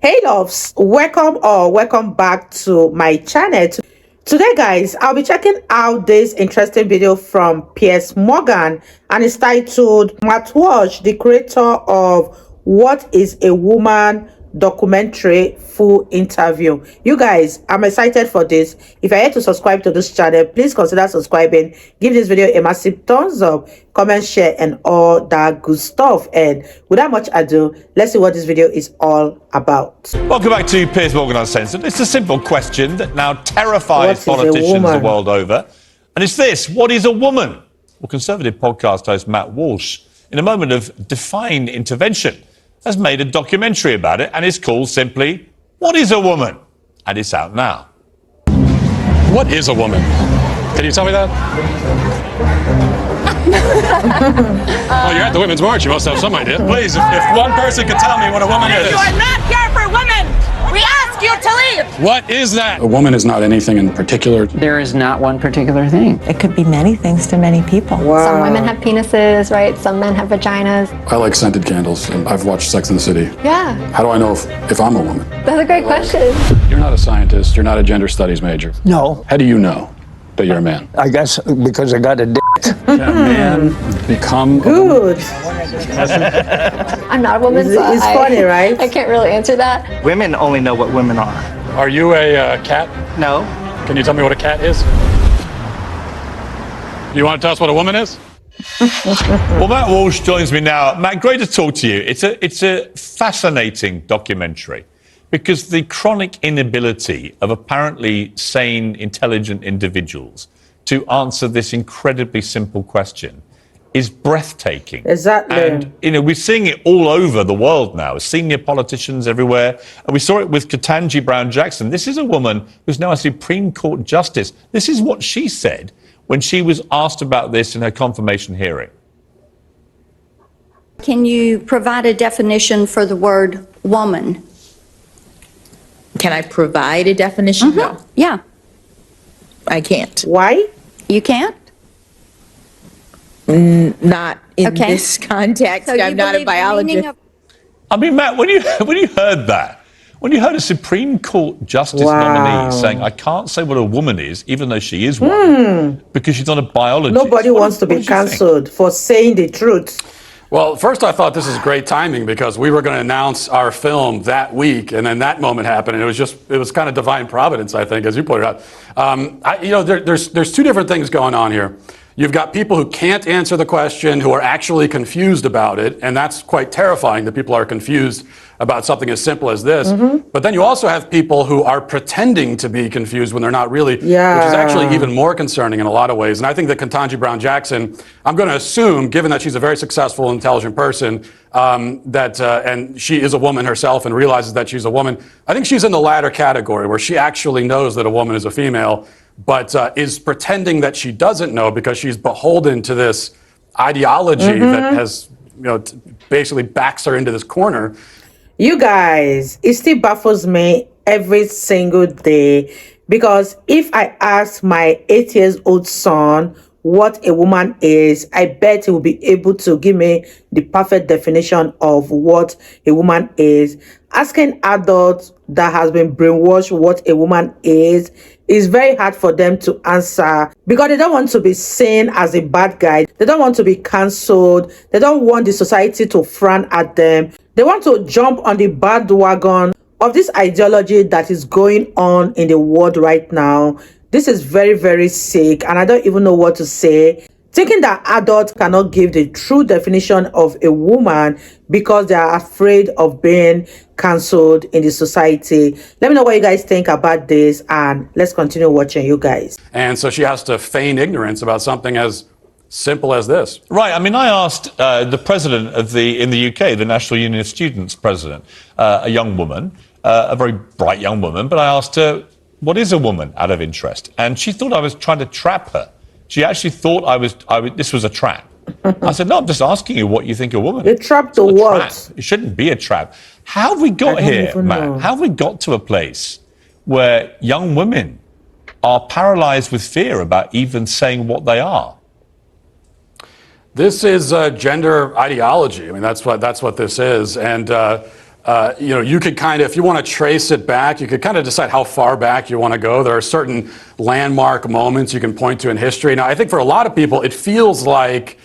Hey loves, welcome back to my channel. Today guys, I'll be checking out this interesting video from Piers Morgan, and it's titled Matt Walsh, the creator of What is a Woman documentary full interview. You guys, I'm excited for this. If you're yet to subscribe to this channel, please consider subscribing, give this video a massive thumbs up, comment, share, and all that good stuff. And without much ado, let's see what this video is all about. Welcome back to Piers Morgan Uncensored. It's a simple question that now terrifies politicians the world over, and it's this: what is a woman? Well, Conservative podcast host Matt Walsh, in a moment of defying intervention, has made a documentary about it, and it's called simply What is a Woman? And it's out now. What is a woman? Can you tell me that? Oh, you're at the Women's March. You must have some idea. Please, if one person could tell me what a woman is. You are not here for women! We ask you to leave! What is that? A woman is not anything in particular. There is not one particular thing. It could be many things to many people. Wow. Some women have penises, right? Some men have vaginas. I like scented candles, and I've watched Sex and the City. Yeah, How do I know if I'm a woman? that's a great question. You're not a scientist. You're not a gender studies major. No, How do you know that you're a man? I guess because I got a dick. Can a man become a woman? Good. I'm not a woman, so It's funny, right? I can't really answer that. Women only know what women are. Are you a cat? No. Can you tell me what a cat is? You want to tell us what a woman is? Well, Matt Walsh joins me now. Matt, great to talk to you. It's a fascinating documentary, because the chronic inability of apparently sane, intelligent individuals to answer this incredibly simple question is breathtaking. Exactly. And, we're seeing it all over the world now, senior politicians everywhere. And we saw it with Ketanji Brown Jackson. This is a woman who's now a Supreme Court justice. This is what she said when she was asked about this in her confirmation hearing. Can you provide a definition for the word woman? Can I provide a definition? No, Yeah, I can't. Why? you can't? Not in Okay. this context. So you I'm not a believe the meaning biologist. of- I mean, Matt, when you heard that, when you heard a Supreme Court justice nominee saying, I can't say what a woman is, even though she is one, because she's not a biologist. Nobody wants to what be did you think? cancelled for saying the truth. Well, first I thought this is great timing, because we were going to announce our film that week, and then that moment happened, and it was kind of divine providence, I think, as you pointed out. There's two different things going on here. You've got people who can't answer the question, who are actually confused about it, and that's quite terrifying that people are confused about something as simple as this. But then you also have people who are pretending to be confused when they're not really, which is actually even more concerning in a lot of ways. And I think that Ketanji Brown Jackson, I'm going to assume, given that she's a very successful, intelligent person, and she is a woman herself and realizes that she's a woman, I think she's in the latter category, where she actually knows that a woman is a female, but is pretending that she doesn't know because she's beholden to this ideology that has, basically backs her into this corner. You guys, it still baffles me every single day, because if I ask my 8-year-old son what a woman is, I bet he will be able to give me the perfect definition of what a woman is. Asking adults that has been brainwashed what a woman is very hard for them to answer, because they don't want to be seen as a bad guy. They don't want to be cancelled. They don't want the society to frown at them. They want to jump on the bandwagon of this ideology that is going on in the world right now. This is very, very sick, and I don't even know what to say. Thinking that adults cannot give the true definition of a woman because they are afraid of being cancelled in the society. Let me know what you guys think about this, and let's continue watching, you guys. And so she has to feign ignorance about something as simple as this. Right. I mean, I asked the president in the UK, the National Union of Students president, a young woman, a very bright young woman, but I asked her, what is a woman, out of interest? And she thought I was trying to trap her. She actually thought this was a trap. I said, no, I'm just asking you what you think a woman is. A trap to what? Trap. It shouldn't be a trap. How have we got here, Matt? How have we got to a place where young women are paralyzed with fear about even saying what they are? This is gender ideology. I mean, that's what this is. And you could kind of, if you want to trace it back, you could kind of decide how far back you want to go. There are certain landmark moments you can point to in history. Now, I think for a lot of people, it feels like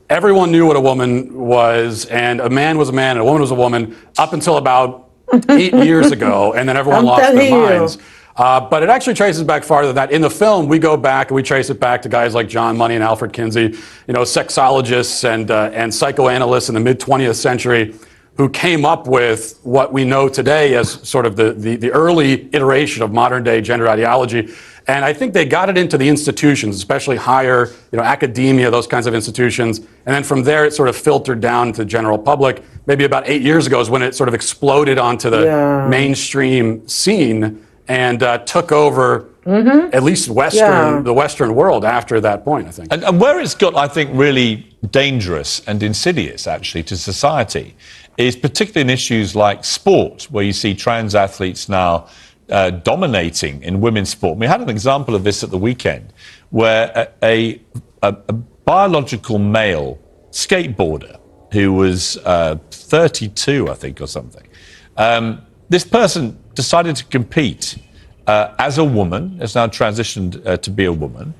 everyone knew what a woman was, and a man was a man, and a woman was a woman, up until about 8 years ago, and then everyone lost their minds. But it actually traces back farther than that. In the film, we go back and we trace it back to guys like John Money and Alfred Kinsey, sexologists and psychoanalysts in the mid-20th century who came up with what we know today as sort of the early iteration of modern-day gender ideology. And I think they got it into the institutions, especially higher, academia, those kinds of institutions. And then from there, it sort of filtered down to the general public. Maybe about 8 years ago is when it sort of exploded onto the mainstream scene and took over at least the Western world after that point, I think. And where it's got, I think, really dangerous and insidious, actually, to society is particularly in issues like sport, where you see trans athletes now dominating in women's sport. We had an example of this at the weekend, where a biological male skateboarder who was 32, I think, or something, this person decided to compete as a woman, has now transitioned to be a woman,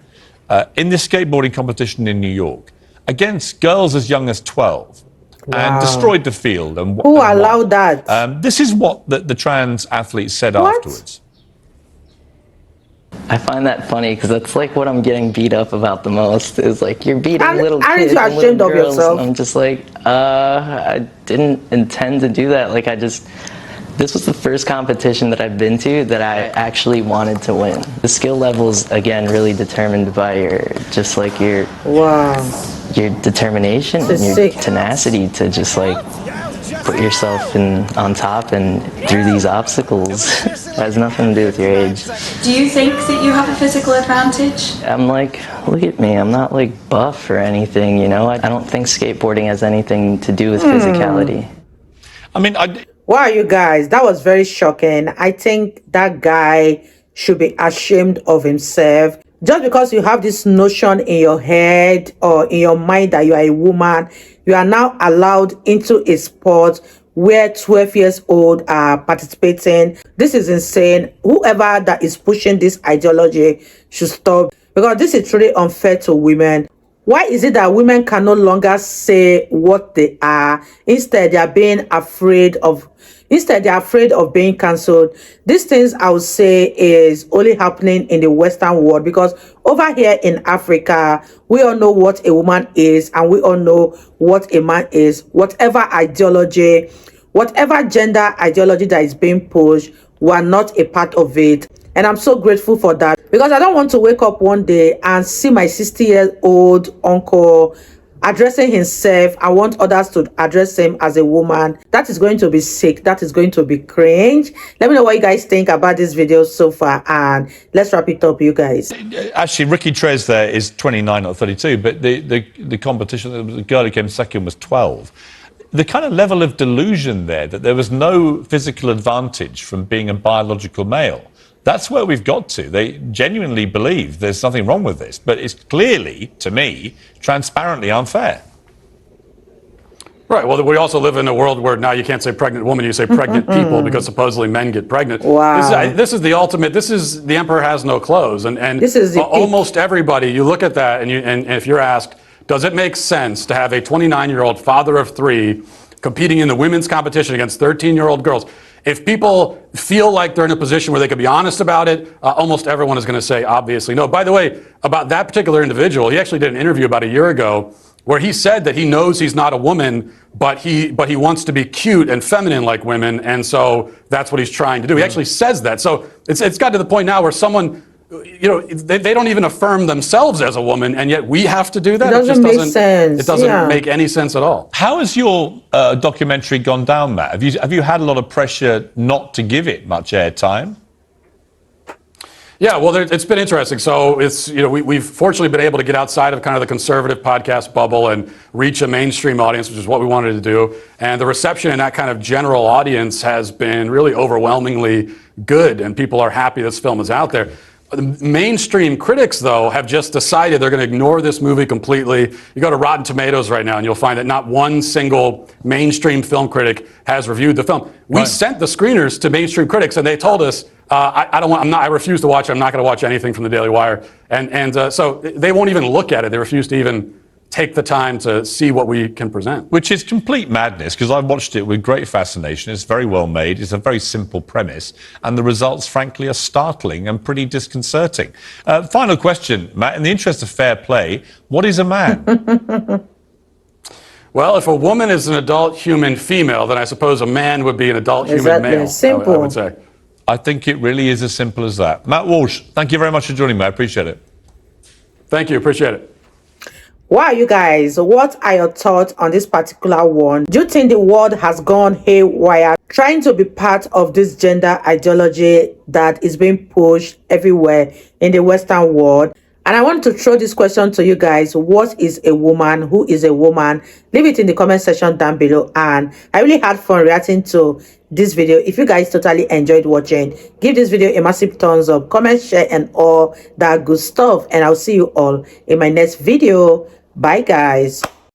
in this skateboarding competition in New York against girls as young as 12. And destroyed the field. And who allowed that? This is what the trans athletes said afterwards. I find that funny because that's like what I'm getting beat up about the most is like you're beating little kids aren't you and ashamed little of girls, yourself? and I'm just like, I didn't intend to do that. Like this was the first competition that I've been to that I actually wanted to win. The skill level's again really determined by your determination and your tenacity to just like put yourself on top and through these obstacles. It has nothing to do with your age. Do you think that you have a physical advantage? I'm like, look at me, I'm not like buff or anything, I don't think skateboarding has anything to do with physicality. I mean, wow, you guys, that was very shocking. I think that guy should be ashamed of himself. Just because you have this notion in your head or in your mind that you are a woman, you are now allowed into a sport where 12 years old are participating. This is insane. Whoever that is pushing this ideology should stop, because this is truly unfair to women. Why is it that women can no longer say what they are? Instead, they are being afraid of being cancelled. These things I would say is only happening in the Western world, because over here in Africa, we all know what a woman is and we all know what a man is. Whatever ideology, whatever gender ideology that is being pushed, we are not a part of it. And I'm so grateful for that, because I don't want to wake up one day and see my 60-year-old uncle addressing himself. I want others to address him as a woman. That is going to be sick. That is going to be cringe. Let me know what you guys think about this video so far, and let's wrap it up, you guys. Actually, Ricky Trez there is 29 or 32, but the competition, the girl who came second was 12. The kind of level of delusion there, that there was no physical advantage from being a biological male, that's where we've got to. They genuinely believe there's nothing wrong with this, but it's clearly, to me, transparently unfair. Right. Well, we also live in a world where now you can't say pregnant woman, you say pregnant people, because supposedly men get pregnant. Wow. This is the ultimate. This is the emperor has no clothes, and this is almost everybody. You look at that, and if you're asked, does it make sense to have a 29-year-old father of 3 competing in the women's competition against 13-year-old girls? If people feel like they're in a position where they can be honest about it, almost everyone is going to say, obviously, no. By the way, about that particular individual, he actually did an interview about a year ago where he said that he knows he's not a woman, but he wants to be cute and feminine like women, and so that's what he's trying to do. He actually says that. So it's got to the point now where someone, they don't even affirm themselves as a woman, and yet we have to do that. It doesn't make sense. It doesn't make any sense at all. How has your documentary gone down, Matt? Have you had a lot of pressure not to give it much airtime? Yeah, well, it's been interesting. So it's, we've fortunately been able to get outside of kind of the conservative podcast bubble and reach a mainstream audience, which is what we wanted to do. And the reception in that kind of general audience has been really overwhelmingly good, and people are happy this film is out there. Mainstream critics, though, have just decided they're going to ignore this movie completely. You go to Rotten Tomatoes right now, and you'll find that not one single mainstream film critic has reviewed the film. We sent the screeners to mainstream critics, and they told us, I refuse to watch it. I'm not going to watch anything from the Daily Wire. And so they won't even look at it. They refuse to even take the time to see what we can present. Which is complete madness, because I've watched it with great fascination. It's very well made. It's a very simple premise. And the results, frankly, are startling and pretty disconcerting. Final question, Matt. In the interest of fair play, what is a man? Well, if a woman is an adult human female, then I suppose a man would be an adult human male. Simple. I would say. I think it really is as simple as that. Matt Walsh, thank you very much for joining me. I appreciate it. Thank you. Appreciate it. Wow, you guys, what are your thoughts on this particular one? Do you think the world has gone haywire trying to be part of this gender ideology that is being pushed everywhere in the Western world? And I want to throw this question to you guys. What is a woman? Who is a woman? Leave it in the comment section down below. And I really had fun reacting to this video. If you guys totally enjoyed watching, give this video a massive thumbs up, comment, share, and all that good stuff. And I'll see you all in my next video. Bye, guys.